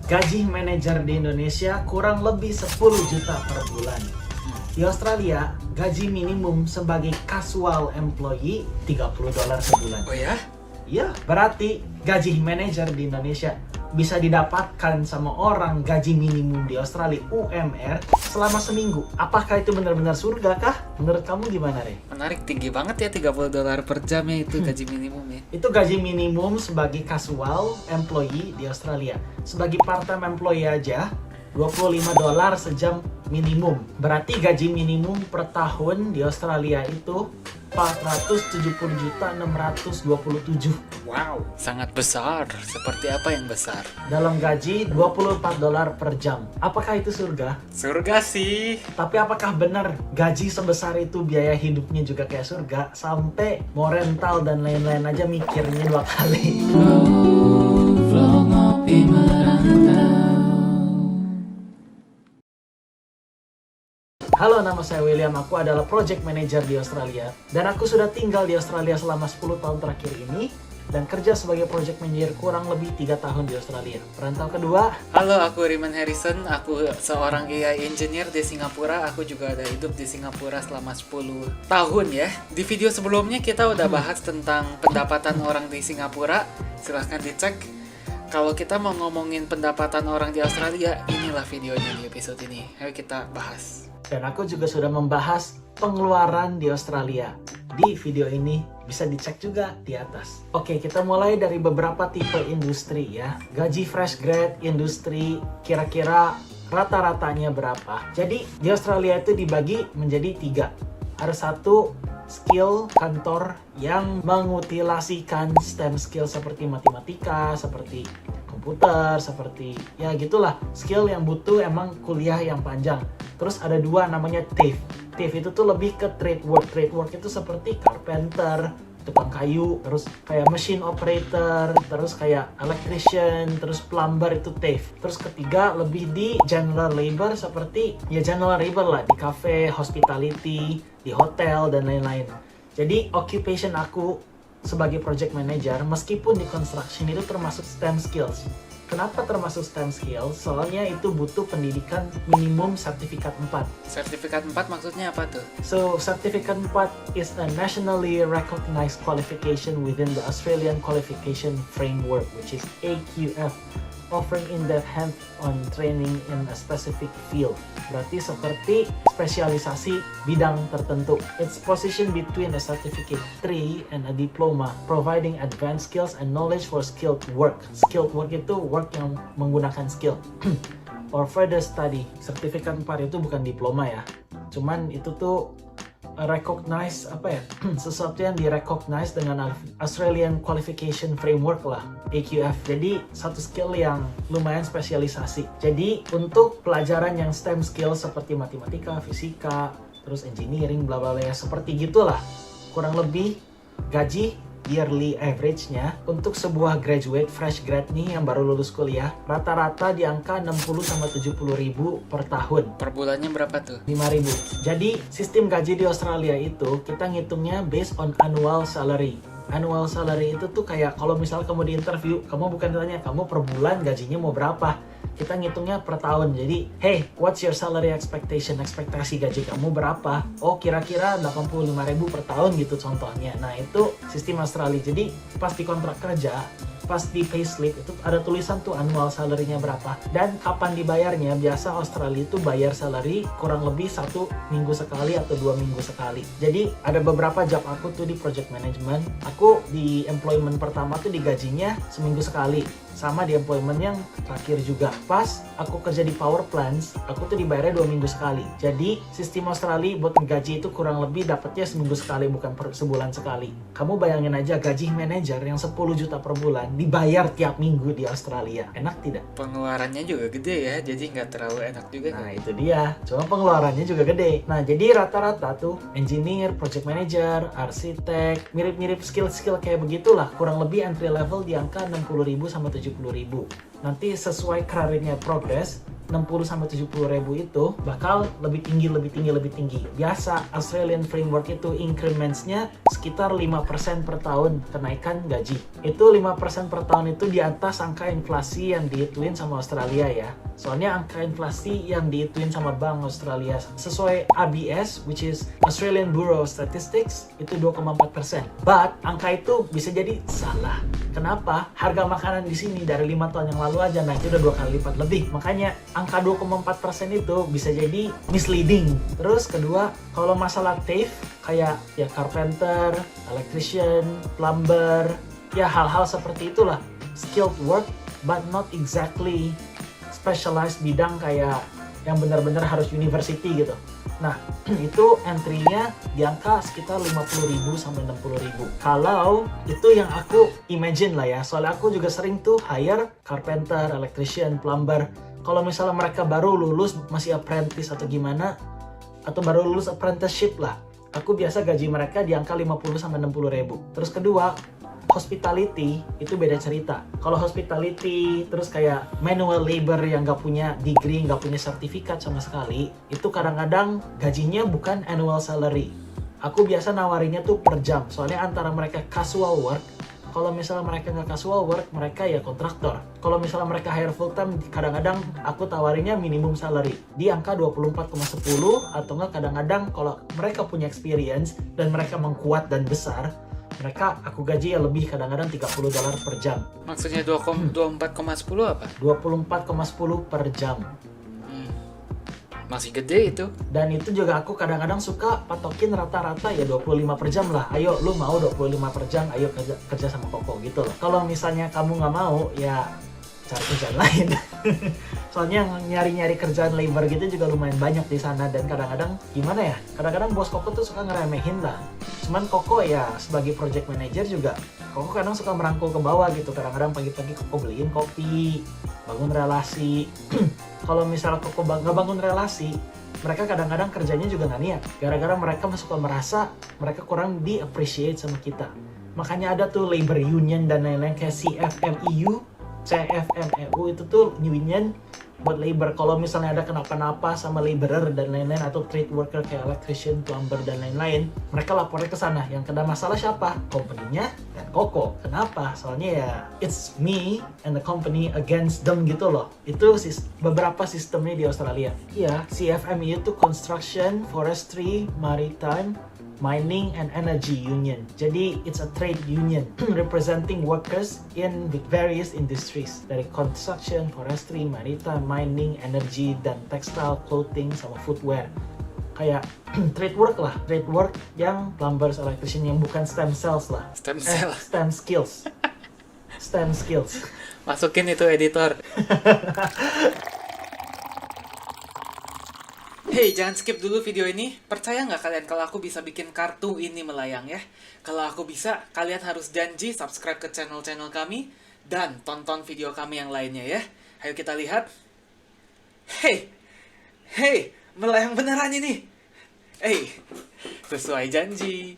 Gaji manajer di Indonesia kurang lebih 10 juta per bulan. Di Australia, gaji minimum sebagai casual employee $30 sebulan. Oh ya? Iya, berarti gaji manajer di Indonesia bisa didapatkan sama orang gaji minimum di Australia UMR selama seminggu. Apakah itu benar-benar surga kah? Menurut kamu gimana, Rey? Menarik, tinggi banget ya $30 per jam ya itu gaji minimum ya. Itu gaji minimum sebagai casual employee di Australia. Sebagai part-time employee aja, $25 sejam minimum. Berarti gaji minimum per tahun di Australia itu 470.627. Wow, sangat besar. Seperti apa yang besar? Dalam gaji $24 per jam. Apakah itu surga? Surga sih. Tapi apakah benar gaji sebesar itu biaya hidupnya juga kayak surga? Sampai mau rental dan lain-lain aja mikirnya 2 kali. Halo, nama saya William. Aku adalah project manager di Australia. Dan aku sudah tinggal di Australia selama 10 tahun terakhir ini. Dan kerja sebagai project manager kurang lebih 3 tahun di Australia. Perantau kedua. Halo, aku Riman Harrison. Aku seorang AI engineer di Singapura. Aku juga ada hidup di Singapura selama 10 tahun ya. Di video sebelumnya kita udah bahas tentang pendapatan orang di Singapura. Silahkan dicek. Kalau kita mau ngomongin pendapatan orang di Australia, inilah videonya di episode ini. Ayo kita bahas. Dan aku juga sudah membahas pengeluaran di Australia. Di video ini bisa dicek juga di atas. Oke, kita mulai dari beberapa tipe industri ya. Gaji fresh grad industri kira-kira rata-ratanya berapa? Jadi di Australia itu dibagi menjadi 3. Ada satu skill kantor yang mengutilasikan STEM skill seperti matematika, seperti komputer, seperti ya gitulah. Skill yang butuh emang kuliah yang panjang. Terus ada 2 namanya TAFE. TAFE itu tuh lebih ke trade work. Trade work itu seperti carpenter, tukang kayu, terus kayak machine operator, terus kayak electrician, terus plumber, itu TAFE. Terus ketiga lebih di general labor seperti ya general labor lah, di cafe, hospitality, di hotel dan lain-lain. Jadi occupation aku sebagai project manager meskipun di construction itu termasuk STEM skills. Kenapa termasuk STEM skills? Soalnya itu butuh pendidikan minimum sertifikat 4. Sertifikat 4 maksudnya apa tuh? So, sertifikat 4 is a nationally recognized qualification within the Australian Qualification Framework, which is AQF, offering in-depth hands-on training in a specific field. Berarti seperti spesialisasi bidang tertentu. It's positioned between a certificate 3 and a diploma, providing advanced skills and knowledge for skilled work. Skilled work itu work yang menggunakan skill. Or further study. Sertifikat 4 itu bukan diploma ya. Cuman itu tuh recognize sesuatu yang direcognize dengan Australian Qualification Framework lah, AQF. Jadi satu skill yang lumayan spesialisasi. Jadi untuk pelajaran yang STEM skill seperti matematika, fisika, terus engineering, bla bla bla, seperti gitulah. Kurang lebih gaji yearly average-nya untuk sebuah graduate fresh grad nih yang baru lulus kuliah rata-rata di angka 60 sama 70 ribu per tahun. Per bulannya berapa tuh? 5.000. Jadi sistem gaji di Australia itu kita ngitungnya based on annual salary. Annual salary itu tuh kayak kalau misal kamu di interview, kamu bukan ditanya kamu per bulan gajinya mau berapa. Kita ngitungnya per tahun. Jadi, hey, what's your salary expectation? Ekspektasi gaji kamu berapa? Oh, kira-kira 85.000 per tahun gitu contohnya. Nah, itu sistem Australia. Jadi, pas di kontrak kerja, pas di payslip itu ada tulisan tuh annual salary-nya berapa. Dan kapan dibayarnya, biasa Australia itu bayar salary kurang lebih 1 minggu sekali atau 2 minggu sekali. Jadi, ada beberapa job aku tuh di project management. Aku di employment pertama tuh digajinya seminggu sekali. Sama di employment yang terakhir juga. Pas aku kerja di power plants, aku tuh dibayarnya 2 minggu sekali. Jadi sistem Australia buat gaji itu kurang lebih dapatnya seminggu sekali, bukan per sebulan sekali. Kamu bayangin aja gaji manajer yang 10 juta per bulan dibayar tiap minggu di Australia. Enak tidak? Pengeluarannya juga gede ya, jadi nggak terlalu enak juga. Nah itu dia, cuma pengeluarannya juga gede. Nah jadi rata-rata tuh engineer, project manager, arsitek, mirip-mirip skill-skill kayak begitulah. Kurang lebih entry level di angka 60.000 sama 70.000. Nanti sesuai karirnya progress, 60-70 ribu itu bakal lebih tinggi. Biasa Australian framework itu increments-nya sekitar 5% per tahun kenaikan gaji. Itu 5% per tahun itu di atas angka inflasi yang dihituin sama Australia ya. Soalnya angka inflasi yang dihituin sama Bank Australia sesuai ABS, which is Australian Bureau of Statistics, itu 2,4%. But angka itu bisa jadi salah. Kenapa? Harga makanan di sini dari 5 tahun yang lalu aja naik udah 2 kali lipat lebih. Makanya angka 2,4% itu bisa jadi misleading. Terus kedua, kalau masalah TAFE kayak ya carpenter, electrician, plumber, ya hal-hal seperti itulah. Skilled work but not exactly specialized bidang kayak yang benar-benar harus university gitu. Nah, itu entry-nya di angka sekitar 50.000 sampai 60.000. Kalau itu yang aku imagine lah ya, soalnya aku juga sering tuh hire carpenter, electrician, plumber. Kalau misalnya mereka baru lulus, masih apprentice atau gimana, atau baru lulus apprenticeship lah, aku biasa gaji mereka di angka 50 sampai 60.000. Terus kedua, hospitality itu beda cerita. Kalau hospitality terus kayak manual labor yang nggak punya degree, nggak punya sertifikat sama sekali, itu kadang-kadang gajinya bukan annual salary. Aku biasa nawarinnya tuh per jam. Soalnya antara mereka casual work, kalau misalnya mereka nggak casual work, mereka ya kontraktor. Kalau misalnya mereka hire full time, kadang-kadang aku tawarinnya minimum salary di angka 24,10, atau nggak kadang-kadang kalau mereka punya experience dan mereka mengkuat dan besar, mereka aku gaji ya lebih, kadang-kadang $30 per jam. Maksudnya 24,10 apa? 24,10 per jam. Masih gede itu. Dan itu juga aku kadang-kadang suka patokin rata-rata ya 25 per jam lah. Ayo lu mau 25 per jam, ayo kerja sama Koko gitu loh. Kalau misalnya kamu nggak mau, ya cari kerjaan lain. Soalnya nyari-nyari kerjaan labor gitu juga lumayan banyak di sana, dan kadang-kadang gimana ya? Kadang-kadang bos Koko tuh suka ngeremehin lah. Cuman Koko ya sebagai project manager juga, Koko kadang suka merangkul ke bawah gitu. Kadang-kadang pagi-pagi Koko beliin kopi, bangun relasi. Kalau misalnya Koko nggak bangun relasi, mereka kadang-kadang kerjanya juga nggak niat. Gara-gara mereka suka merasa mereka kurang di-appreciate sama kita. Makanya ada tuh labor union dan lain-lain kayak CFMEU, CFMEU itu tuh union buat labor. Kalau misalnya ada kenapa-napa sama laborer dan lain-lain, atau trade worker kayak electrician, plumber dan lain-lain, mereka lapornya ke sana. Yang kena masalah siapa? Company-nya dan Koko. Kenapa? Soalnya ya it's me and the company against them gitu loh. Itu beberapa sistemnya di Australia. Iya, CFMEU itu Construction, Forestry, Maritime, Mining and Energy Union. Jadi it's a trade union representing workers in various industries, dari construction, forestry, maritime, mining, energy, dan textile, clothing, sama footwear. Kayak trade work lah, trade work yang plumbers, electrician, yang bukan stem cells lah. Stem Skills. STEM skills. Masukin itu editor. Hey, jangan skip dulu video ini. Percaya nggak kalian kalau aku bisa bikin kartu ini melayang ya? Kalau aku bisa, kalian harus janji subscribe ke channel-channel kami dan tonton video kami yang lainnya ya. Ayo kita lihat. Hey, melayang beneran ini. Sesuai janji.